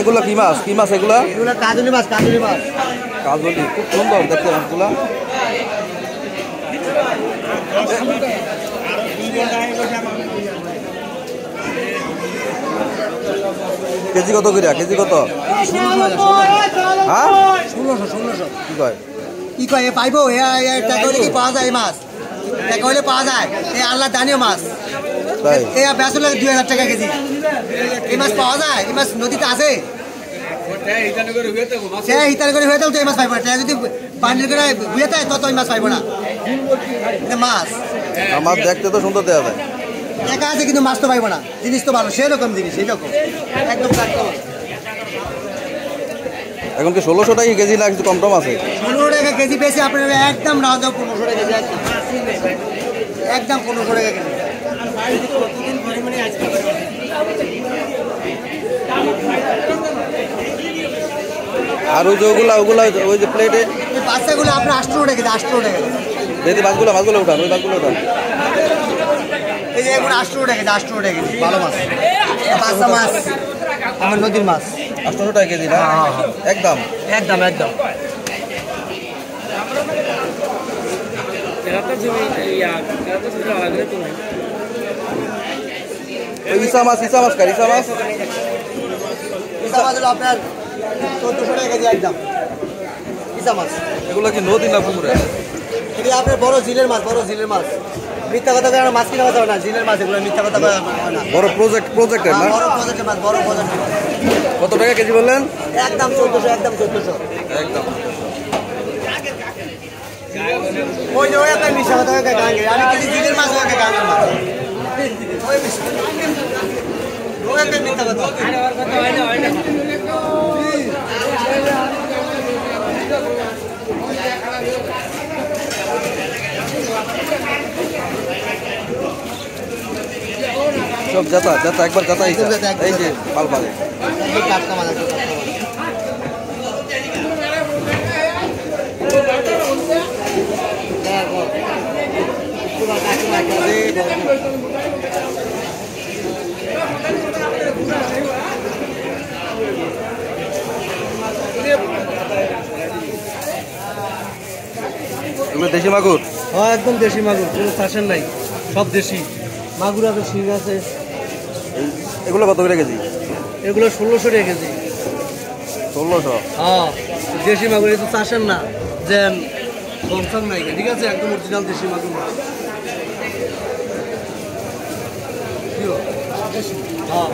এগুলা কি মাছ? কি মাছ এগুলা? এগুলা কাজলি মাছ, কাজলি মাছ। কাজলি, খুব সুন্দর দেখতে মাছগুলা। কেজি কত করে? কেজি কত? হ্যাঁ 1600। কি কয়? কি কয় এ পাইবো? টাকা হলে কি পাওয়া যায়? মাছ টাকা হলে পাওয়া যায়। এই আল্লাহ দানীয় মাছ, তাই এই বেচা লাগে 2000 টাকা কেজি। এই মাছ পাওয়া যায়? এই মাছ নদীতে আছে। হিতার করে হয়ে তো এই মাছ পাইব না। যদি বান্ডিল করে ঘুরে যায় তত ওই মাছ পাইব না। মাছ আমার দেখতে তো সুন্দর দেওয়া যায়, টাকা আছে কিন্তু মাছ তো পাইব না। জিনিস তো ভালো, সেরকম জিনিস, এইরকম একদম। এখন কি 1600 টাকা কেজি না কিছু কম টম আছে? 15 টাকা কেজি বেশি আপনার একদম না, 1500 টাকা কেজি, একদম 1500 টাকা কেজি। আর ওই যে ওগুলা ওই যে প্লেটে বাচ্চাগুলো আপনার 800 টাকা কেজি, 800 টাকা কেজি। যদি মাছগুলো উঠান, ওই মাছগুলো উঠান। এই যে এগুলো 800 টাকা কেজি, 800 টাকা কেজি ভালো মাছ। বাচ্চা মাছ আমার নদীর মাছ 800 টাকা কেজি না? একদম একদম একদম। ইসা মাছ কার? ইসা মাছ হলো আপনার 1400 টাকা কেজি একদম। ইসা মাছ এগুলো কি নদী না পুকুরে? এটি আপনার বড় জিলের মাছ, বড় জিলের মাছ। মিথ্যা কথা করে মাছ কিনা কথা না, জিলের মাছ এগুলো মিথ্যা কথা না। বড় প্রজেক্টের না? বড় প্রজেক্টের মাছ, বড় প্রজেক্টের মাছ। কত টাকা কেজি বললেন? একদম 1400, একদম 1400 একদম। ওই যে ওই আপনার মিথ্যা কথা গাঙ্গে, আমি কিন্তু জিলের মাছ ওই গাঙ্গের মাছ। ওই একটা মিথ্যা কথা। সব যাতা একবার যাতা এই যে পাল পালে টাটকা মাছ, এগুলো দেশি মাগুর? হ্যাঁ একদম দেশি মাগুর, কোনো শাসন নাই, সব দেশি মাগুর আছে, শিং আছে। এগুলো কত করে কেজি? এগুলো 1600 টাকা কেজি। 1600? হ্যাঁ দেশি মাগুর, এই তো চাষের না যে কমসম নাই, ঠিক আছে, একদম অরিজিনাল দেশি মাগুর মাছ। হ্যাঁ